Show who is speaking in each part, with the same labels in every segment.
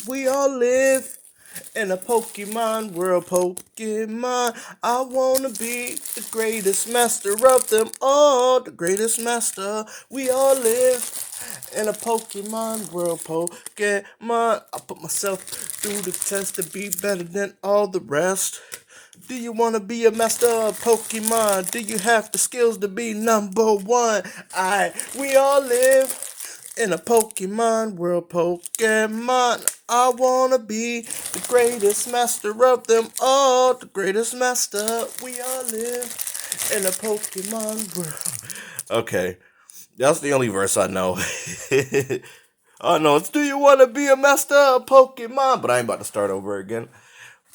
Speaker 1: We all live in a Pokemon world. Pokemon, I wanna be the greatest master of them all. The greatest master. We all live in a Pokemon world. Pokemon, I put myself through the test to be better than all the rest. Do you want to be a master of Pokemon? Do you have the skills to be number one? We all live in a Pokemon world. Pokemon, I wanna be the greatest master of them all. The greatest master. We all live in a Pokemon world. Okay, that's the only verse I know. Oh no, it's Do you wanna be a master of Pokemon? But I ain't about to start over again.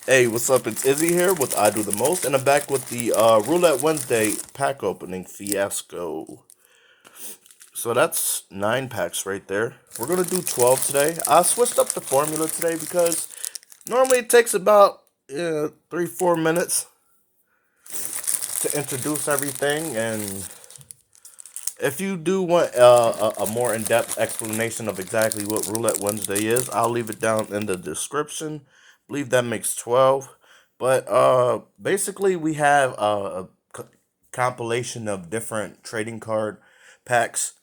Speaker 1: Hey, what's up? It's Izzy here with I Do the Most, and I'm back with the Roulette Wednesday pack opening fiasco. So that's 9 packs right there. We're gonna do 12 today. I switched up the formula today because normally it takes about 3-4 minutes to introduce everything, and if you do want a more in-depth explanation of exactly what Roulette Wednesday is, I'll leave it down in the description. I believe that makes 12. But basically, we have compilation of different trading card packs.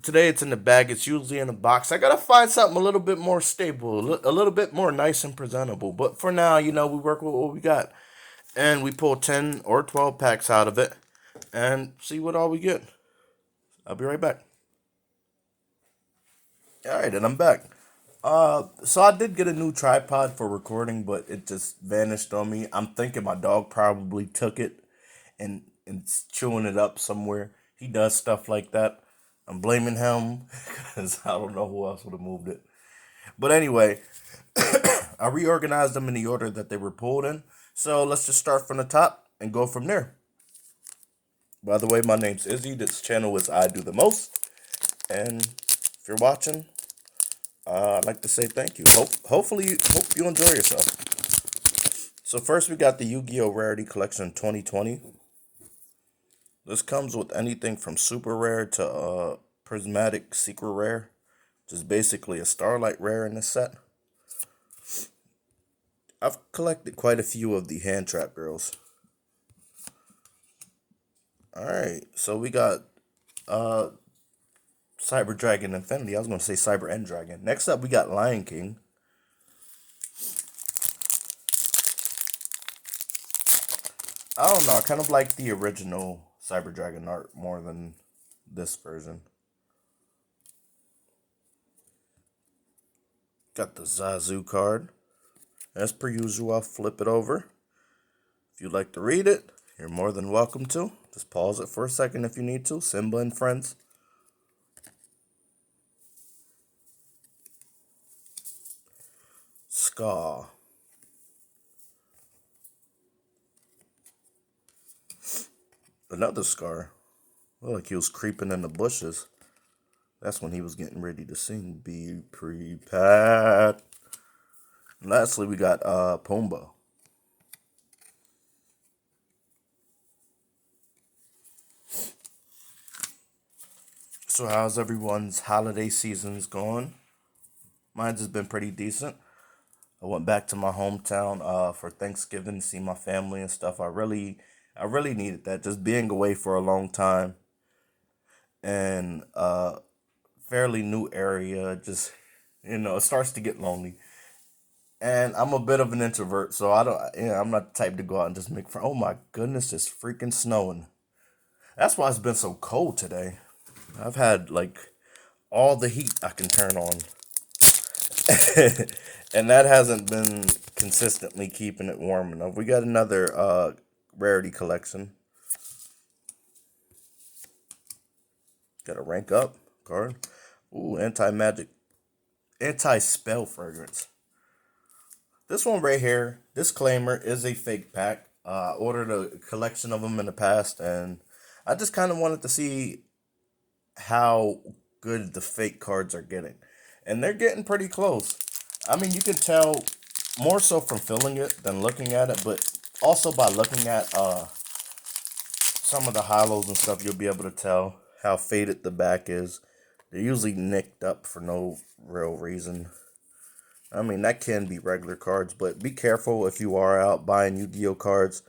Speaker 1: Today it's in the bag. It's usually in a box. I gotta find something a little bit more stable, a little bit more nice and presentable. But for now, we work with what we got, and we pull 10 or 12 packs out of it, and see what all we get. I'll be right back. All right, and I'm back. So I did get a new tripod for recording, but it just vanished on me. I'm thinking my dog probably took it and it's chewing it up somewhere. He does stuff like that. I'm blaming him because I don't know who else would have moved it. But anyway, I reorganized them in the order that they were pulled in. So let's just start from the top and go from there. By the way, my name's Izzy. This channel is I Do the Most. And if you're watching, I'd like to say thank you. Hope you enjoy yourself. So first we got the Yu-Gi-Oh! Rarity Collection 2020. This comes with anything from super rare to prismatic secret rare. Which is basically a starlight rare in this set. I've collected quite a few of the hand trap girls. Alright, so we got Cyber Dragon Infinity. I was going to say Cyber End Dragon. Next up, we got Lion King. I don't know. I kind of like the original Cyber Dragon art more than this version. Got the Zazu card. As per usual, I'll flip it over. If you'd like to read it, you're more than welcome to. Just pause it for a second if you need to. Simba and Friends. Scar. Another Scar. Looked like he was creeping in the bushes. That's when he was getting ready to sing Be Prepared. And lastly, we got Pumbaa. So how's everyone's holiday seasons going? Mine's has been pretty decent. I went back to my hometown for Thanksgiving to see my family and stuff. I really needed that. Just being away for a long time and fairly new area, just it starts to get lonely. And I'm a bit of an introvert, so I don't. I'm not the type to go out and just make friends. Oh my goodness, it's freaking snowing. That's why it's been so cold today. I've had like all the heat I can turn on, and that hasn't been consistently keeping it warm enough. We got another rarity collection. Got a rank up card. Ooh, anti-magic, anti-spell fragrance. This one right here, disclaimer, is a fake pack. I ordered a collection of them in the past, and I just kind of wanted to see how good the fake cards are getting. And they're getting pretty close. I mean, you can tell more so from feeling it than looking at it, but also by looking at some of the hollows and stuff, you'll be able to tell how faded the back is. They're usually nicked up for no real reason. I mean, that can be regular cards, but be careful if you are out buying Yu-Gi-Oh cards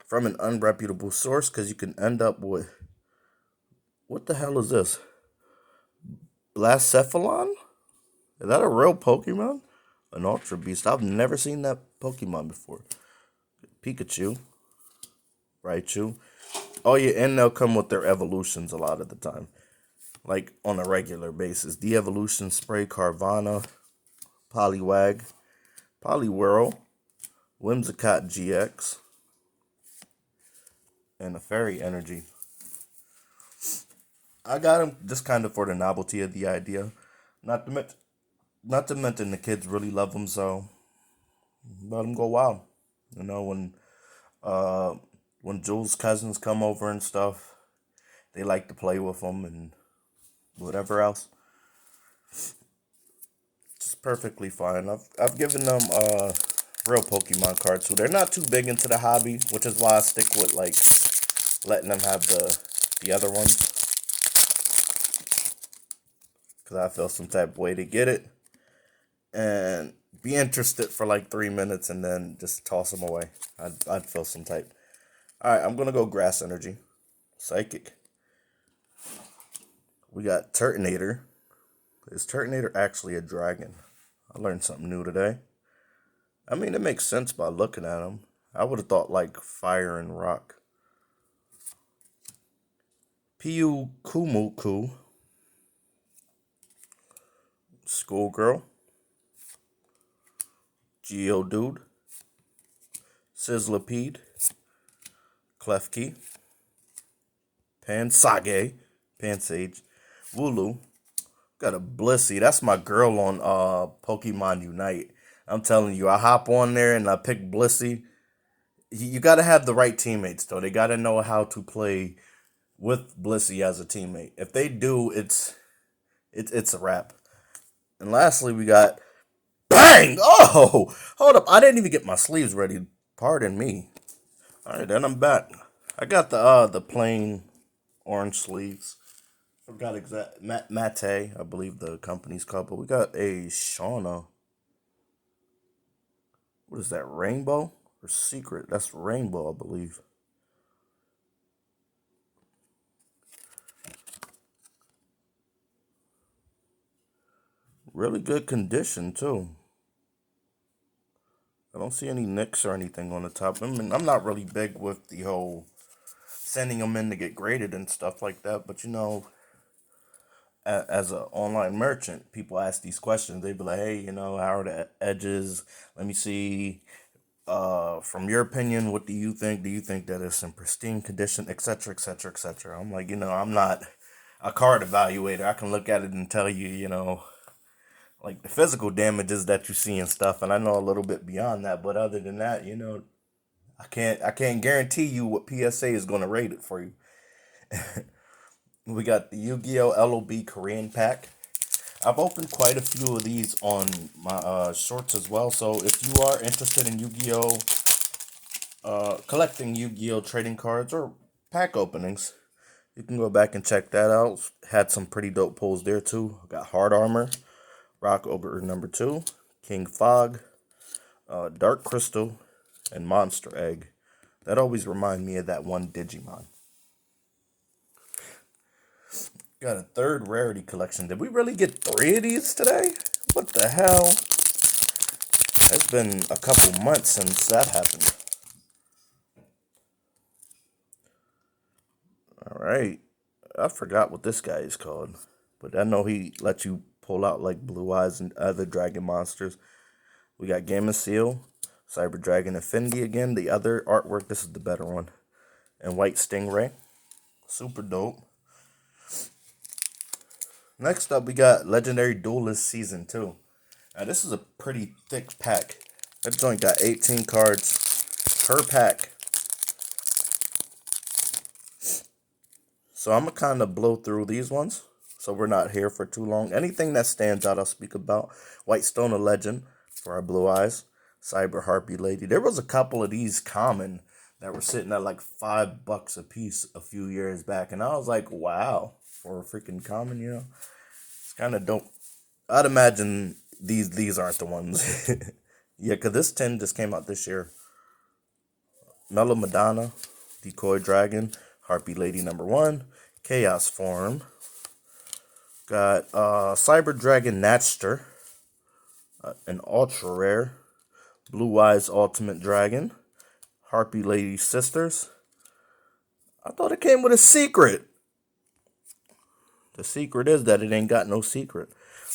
Speaker 1: from an unreputable source, because you can end up with, what the hell is this? Blacephalon? Is that a real Pokemon? An Ultra Beast. I've never seen that Pokemon before. Pikachu, Raichu. Oh yeah, and they'll come with their evolutions a lot of the time, like on a regular basis. De-evolution Spray, Carvana, Poliwag, Poliwhirl, Whimsicott GX, and a Fairy Energy. I got them just kind of for the novelty of the idea. Not to mention, not to mention the kids really love them, so let them go wild. You know uh when Jules' cousins come over and stuff, they like to play with them and whatever else. It's perfectly fine. I've given them real Pokemon cards, so they're not too big into the hobby, which is why I stick with like letting them have the other ones, because I feel some type of way to get it and be interested for like 3 minutes and then just toss them away. I'd feel some type. All right, I'm gonna go Grass Energy, Psychic. We got Turtonator. Is Turtonator actually a dragon? I learned something new today. I mean, it makes sense by looking at him. I would have thought like fire and rock. Piu Kumuku, Schoolgirl, Geodude, Sizzlipede, Klefki, Pansage, Pansage, Wooloo. Got a Blissey. That's my girl on Pokemon Unite. I'm telling you, I hop on there and I pick Blissey. You got to have the right teammates, though. They got to know how to play with Blissey as a teammate. If they do, it's a wrap. And lastly, we got Bang! Oh, hold up! I didn't even get my sleeves ready. Pardon me. All right, then I'm back. I got the plain orange sleeves. Forgot exact Mate, I believe the company's called, but we got a Shauna. What is that? Rainbow or Secret? That's Rainbow, I believe. Really good condition too. I don't see any nicks or anything on the top. I mean, I'm not really big with the whole sending them in to get graded and stuff like that, but as an online merchant, people ask these questions. They be like, "Hey, how are the edges? Let me see. From your opinion, what do you think? Do you think that it's in pristine condition, etc., etc., etc.?" I'm like, I'm not a card evaluator. I can look at it and tell you, like the physical damages that you see and stuff, and I know a little bit beyond that. But other than that, I can't guarantee you what PSA is going to rate it for you. We got the Yu-Gi-Oh! LOB Korean pack. I've opened quite a few of these on my shorts as well. So if you are interested in Yu-Gi-Oh! Collecting Yu-Gi-Oh! Trading cards or pack openings, you can go back and check that out. Had some pretty dope pulls there too. Got Hard Armor, Rock Ogre number 2, King Fog, Dark Crystal, and Monster Egg. That always remind me of that one Digimon. Got a third rarity collection. Did we really get 3 of these today? What the hell? It's been a couple months since that happened. Alright. I forgot what this guy is called. But I know he lets you pull out like Blue Eyes and other dragon monsters. We got Gamma Seal, Cyber Dragon Affinity again. The other artwork, this is the better one. And White Stingray. Super dope. Next up, we got Legendary Duelist Season 2. Now, this is a pretty thick pack. That joint got 18 cards per pack. So I'm going to kind of blow through these ones, so we're not here for too long. Anything that stands out, I'll speak about. White Stone of Legend for our Blue Eyes. Cyber Harpy Lady. There was a couple of these common that were sitting at like $5 a piece a few years back. And I was like, wow, for a freaking common, it's kind of dope. I'd imagine These aren't the ones. Yeah, because this 10 just came out this year. Mellow Madonna, Decoy Dragon, Harpy Lady number 1, Chaos Form. Got Cyber Dragon Natster, an ultra rare. Blue Eyes Ultimate Dragon, Harpy Lady Sisters. I thought it came with a secret. The secret is that it ain't got no secret.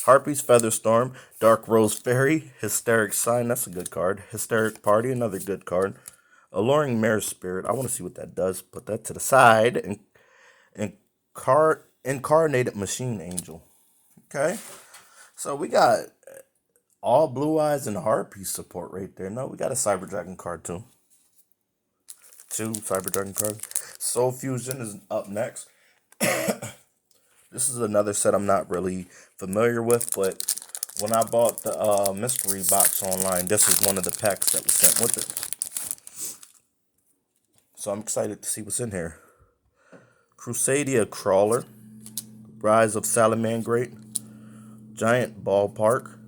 Speaker 1: Harpy's Featherstorm, Dark Rose Fairy, Hysteric Sign, that's a good card. Hysteric Party, another good card. Alluring Mare Spirit, I want to see what that does. Put that to the side. And Incarnated Machine Angel. Okay, so we got all Blue Eyes and Harpy support right there. No, we got a Cyber Dragon card too. Two Cyber Dragon cards. Soul Fusion is up next. This is another set I'm not really familiar with, but when I bought the mystery box online, this is one of the packs that was sent with it. So I'm excited to see what's in here. Crusadia Crawler, Rise of Salamangreat, Giant Ballpark,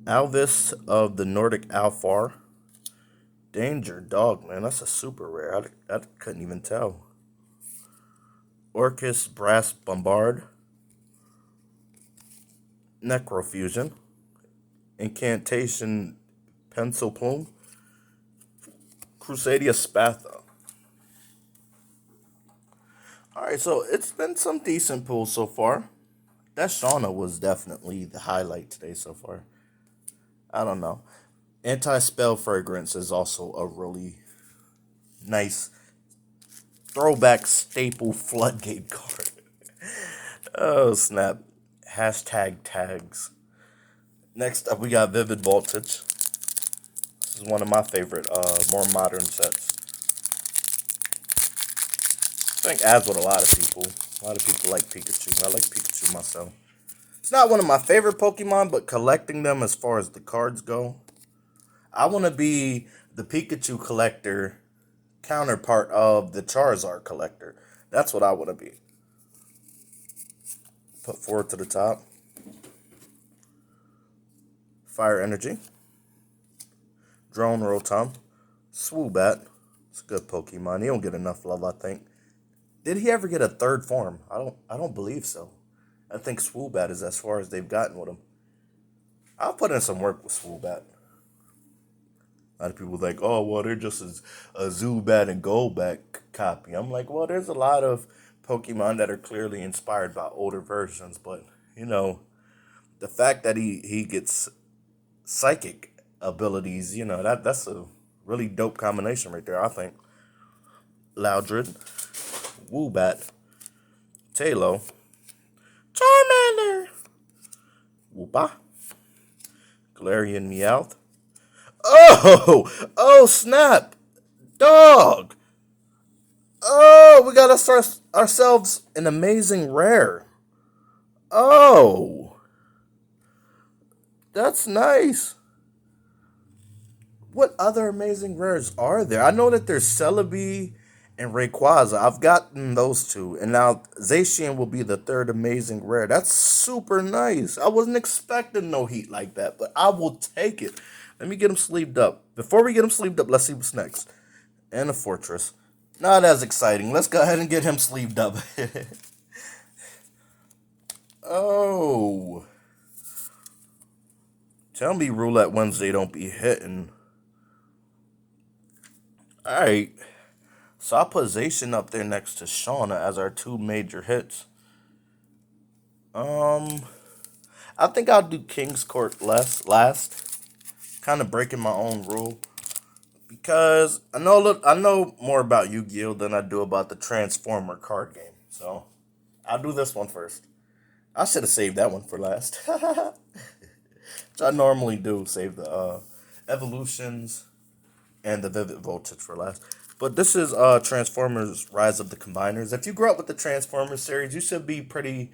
Speaker 1: Alvis of the Nordic Alfar, Danger Dog, man, that's a super rare. I couldn't even tell. Orcus Brass Bombard, Necrofusion, Incantation Pencil Plume, Crusadia Spatha. Alright, so it's been some decent pulls so far. That Shauna was definitely the highlight today so far. I don't know. Anti-Spell Fragrance is also a really nice throwback staple floodgate card. Oh, snap. Hashtag tags. Next up, we got Vivid Voltage. This is one of my favorite, more modern sets. I think as with a lot of people. A lot of people like Pikachu. I like Pikachu myself. It's not one of my favorite Pokemon, but collecting them as far as the cards go, I want to be the Pikachu collector counterpart of the Charizard collector. That's what I want to be. Put 4 to the top. Fire Energy. Drone Rotom. Swoobat. It's a good Pokemon. He don't get enough love, I think. Did he ever get a third form? I don't believe so. I think Swoobat is as far as they've gotten with him. I'll put in some work with Swoobat. A lot of people like, oh, well, they're just a Zubat and Golbat copy. I'm like, well, there's a lot of Pokemon that are clearly inspired by older versions, but, you know, the fact that he gets psychic abilities, you know, that's a really dope combination right there, I think. Loudred, Woobat, Tailo, Charmander, Woopa, Galarian Meowth. Oh, snap, dog. Oh, we got ourselves an amazing rare. Oh, that's nice. What other amazing rares are there? I know that there's Celebi and Rayquaza. I've gotten those two. And now Zacian will be the third amazing rare. That's super nice. I wasn't expecting no heat like that, but I will take it. Let me get him sleeved up. Before we get him sleeved up, let's see what's next. And a Fortress. Not as exciting. Let's go ahead and get him sleeved up. Oh. Tell me Roulette Wednesday don't be hitting. Alright. So I put Zacian up there next to Shauna as our two major hits. Um, I think I'll do King's Court last. Kind of breaking my own rule. Because I know more about Yu-Gi-Oh! Than I do about the Transformer card game. So I'll do this one first. I should have saved that one for last. Which I normally do, save the evolutions and the Vivid Voltage for last. But this is Transformers Rise of the Combiners. If you grew up with the Transformers series, you should be pretty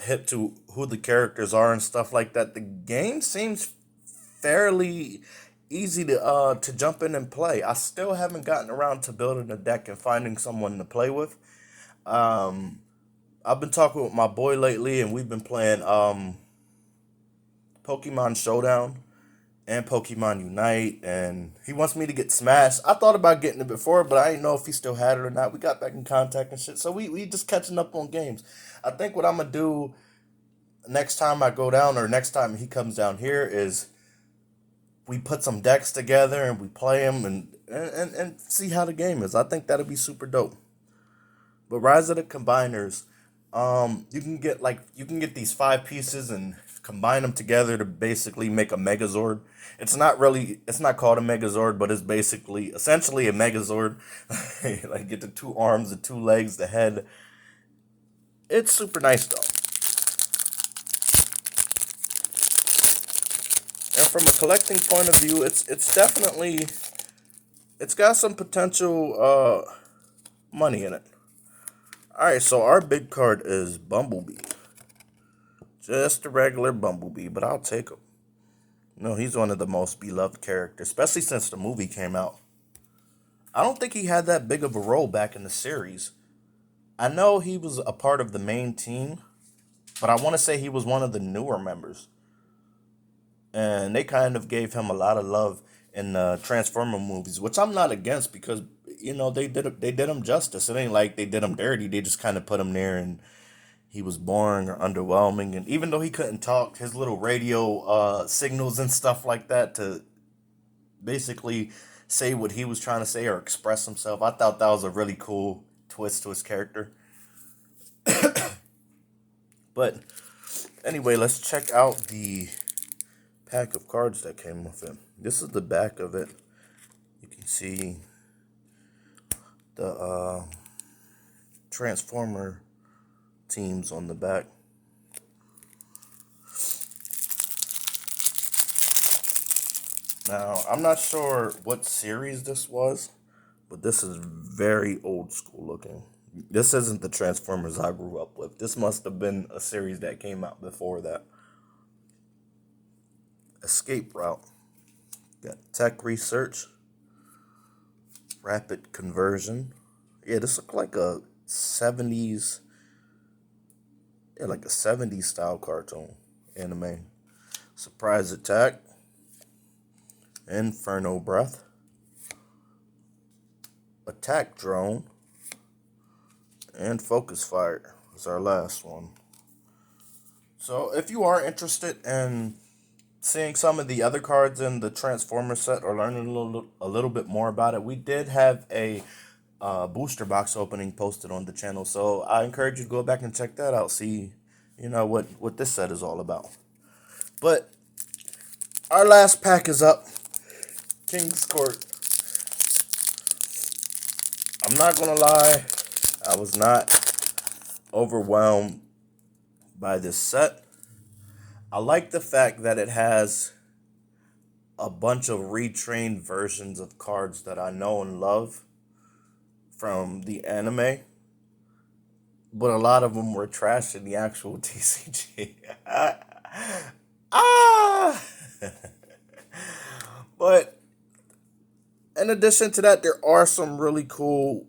Speaker 1: hip to who the characters are and stuff like that. The game seems fairly easy to jump in and play. I still haven't gotten around to building a deck and finding someone to play with. I've been talking with my boy lately, and we've been playing Pokemon Showdown and Pokemon Unite, and he wants me to get Smash. I thought about getting it before, but I didn't know if he still had it or not. We got back in contact and shit, so we just catching up on games. I think what I'm gonna do next time I go down, or next time he comes down here, is we put some decks together and we play them and see how the game is. I think that'll be super dope. But Rise of the Combiners, you can get these five pieces and combine them together to basically make a Megazord. It's not called a Megazord, but it's basically essentially a Megazord. Like get the two arms, the two legs, the head. It's super nice though. And from a collecting point of view, it's got some potential money in it. All right, so our big card is Bumblebee. Just a regular Bumblebee, but I'll take him. No, he's one of the most beloved characters, especially since the movie came out. I don't think he had that big of a role back in the series. I know he was a part of the main team, but I want to say he was one of the newer members. And they kind of gave him a lot of love in the Transformer movies, which I'm not against because they did him justice. It ain't like they did him dirty. They just kind of put him there, and he was boring or underwhelming. And even though he couldn't talk, his little radio signals and stuff like that to basically say what he was trying to say or express himself, I thought that was a really cool twist to his character. But anyway, let's check out the pack of cards that came with it. This is the back of it. You can see the Transformer teams on the back. Now, I'm not sure what series this was, but this is very old school looking. This isn't the Transformers I grew up with. This must have been a series that came out before that. Escape Route. Got Tech Research. Rapid Conversion. Yeah, this looked like a 70s. Yeah, like a 70s style cartoon anime. Surprise Attack. Inferno Breath. Attack Drone. And Focus Fire is our last one. So if you are interested in seeing some of the other cards in the Transformer set or learning a little bit more about it, we did have a booster box opening posted on the channel. So I encourage you to go back and check that out. See, what this set is all about. But our last pack is up. King's Court. I'm not gonna lie, I was not overwhelmed by this set. I like the fact that it has a bunch of retrained versions of cards that I know and love from the anime, but a lot of them were trash in the actual TCG. ah! But in addition to that, there are some really cool,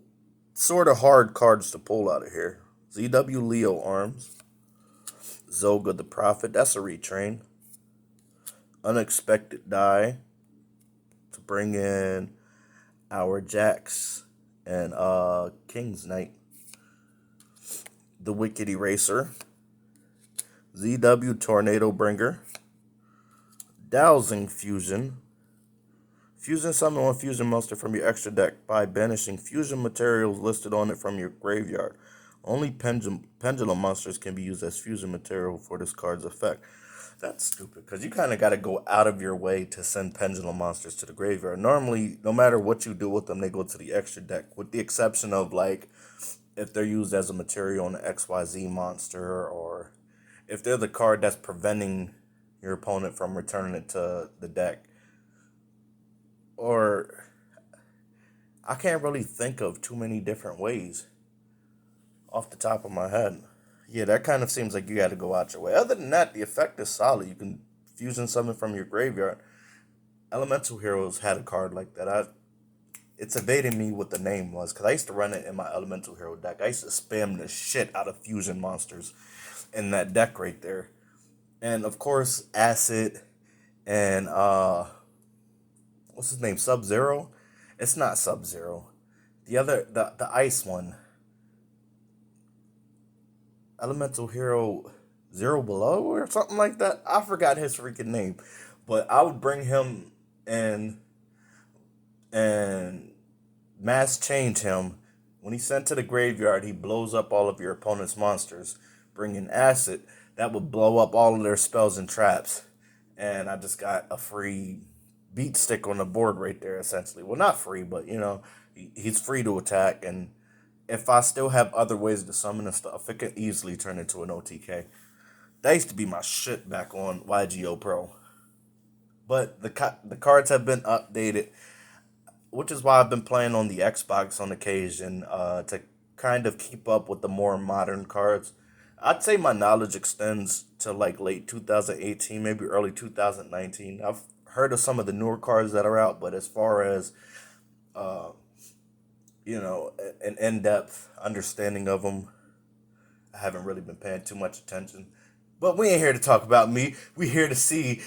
Speaker 1: sort of hard cards to pull out of here. ZW Leo Arms. Zoga the Prophet. That's a retrain. Unexpected Die. To bring in our Jax and King's Knight. The Wicked Eraser. ZW Tornado Bringer. Dowsing Fusion. Fusion summon one fusion monster from your extra deck by banishing fusion materials listed on it from your graveyard. Only pendulum monsters can be used as fusion material for this card's effect. That's stupid, because you kind of got to go out of your way to send pendulum monsters to the graveyard. Normally, no matter what you do with them, they go to the extra deck, with the exception of, like, if they're used as a material on an XYZ monster, or if they're the card that's preventing your opponent from returning it to the deck. Or I can't really think of too many different ways off the top of my head. Yeah, that kind of seems like you got to go out your way. Other than that, the effect is solid. You can fusion summon from your graveyard. Elemental Heroes had a card like that. It's evading me what the name was, because I used to run it in my Elemental Hero deck. I used to spam the shit out of fusion monsters in that deck right there. and of course Acid and what's his name, Sub Zero. It's not Sub Zero. The ice one, Elemental Hero Zero Below or something like that. I forgot his freaking name, but I would bring him in and mass change him. When he's sent to the graveyard, he blows up all of your opponent's monsters, bringing acid that would blow up all of their spells and traps. And I just got a free beat stick on the board right there, essentially. Well, not free, but he's free to attack. And if I still have other ways to summon and stuff, it can easily turn into an OTK. That used to be my shit back on YGO Pro. But the cards have been updated, which is why I've been playing on the Xbox on occasion to kind of keep up with the more modern cards. I'd say my knowledge extends to like late 2018, maybe early 2019. I've heard of some of the newer cards that are out, but as far as uh, an in-depth understanding of them, I haven't really been paying too much attention. But we ain't here to talk about me. We here to see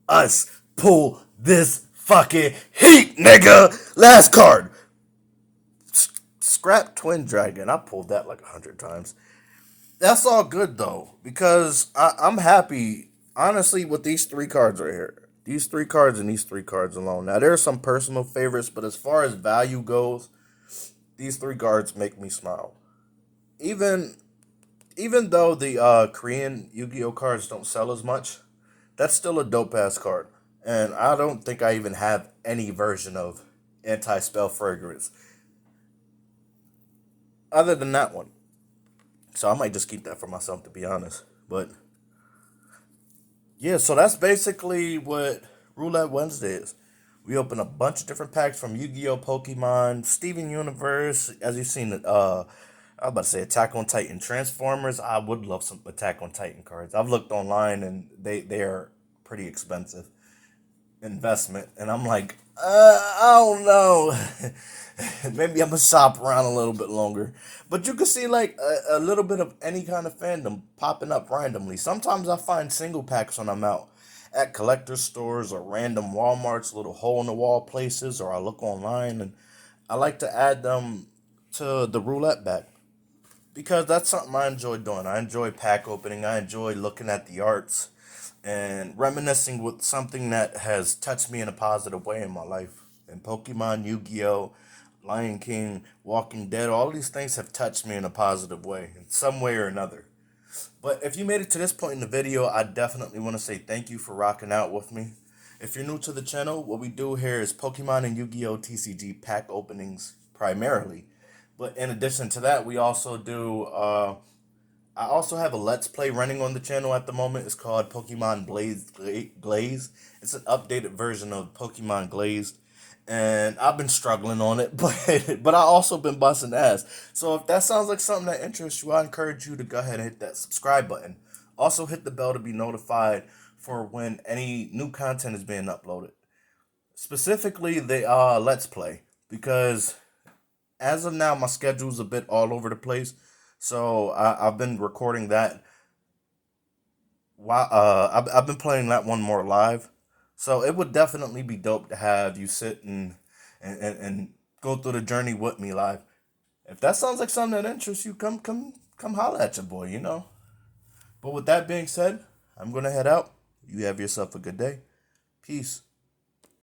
Speaker 1: us pull this fucking heat, nigga. Last card. Scrap Twin Dragon. I pulled that like 100 times. That's all good though, because I'm happy, honestly, with these three cards right here. These three cards and these three cards alone. Now, there are some personal favorites, but as far as value goes, these three cards make me smile. Even even though the Korean Yu-Gi-Oh cards don't sell as much, that's still a dope ass card. And I don't think I even have any version of anti spell fragrance other than that one. So I might just keep that for myself, to be honest. But yeah, so that's basically what Roulette Wednesday is. We open a bunch of different packs from Yu-Gi-Oh, Pokemon, Steven Universe. As you've seen, I was about to say Attack on Titan, Transformers. I would love some Attack on Titan cards. I've looked online and they are pretty expensive investment, and I'm like, I don't know. Maybe I'm gonna shop around a little bit longer. But you can see like a little bit of any kind of fandom popping up randomly. Sometimes I find single packs when I'm out at collector stores or random Walmarts, little hole in the wall places, or I look online and I like to add them to the roulette bag because that's something I enjoy doing. I enjoy pack opening. I enjoy looking at the arts and reminiscing with something that has touched me in a positive way in my life. And Pokemon, Yu-Gi-Oh, Lion King, Walking Dead, all these things have touched me in a positive way, in some way or another. But if you made it to this point in the video, I definitely want to say thank you for rocking out with me. If you're new to the channel, what we do here is Pokemon and Yu-Gi-Oh TCG pack openings primarily. But in addition to that, we also do I also have a Let's Play running on the channel at the moment. It's called Pokemon Glaze. It's an updated version of Pokemon Glazed. And I've been struggling on it, but I also been busting ass. So if that sounds like something that interests you, I encourage you to go ahead and hit that subscribe button. Also hit the bell to be notified for when any new content is being uploaded. Specifically the Let's Play. Because as of now, my schedule's a bit all over the place. So I've been recording that. While I've been playing that one more live. So it would definitely be dope to have you sit and go through the journey with me live. If that sounds like something that interests you, come holla at your boy, you know. But with that being said, I'm gonna head out. You have yourself a good day. Peace.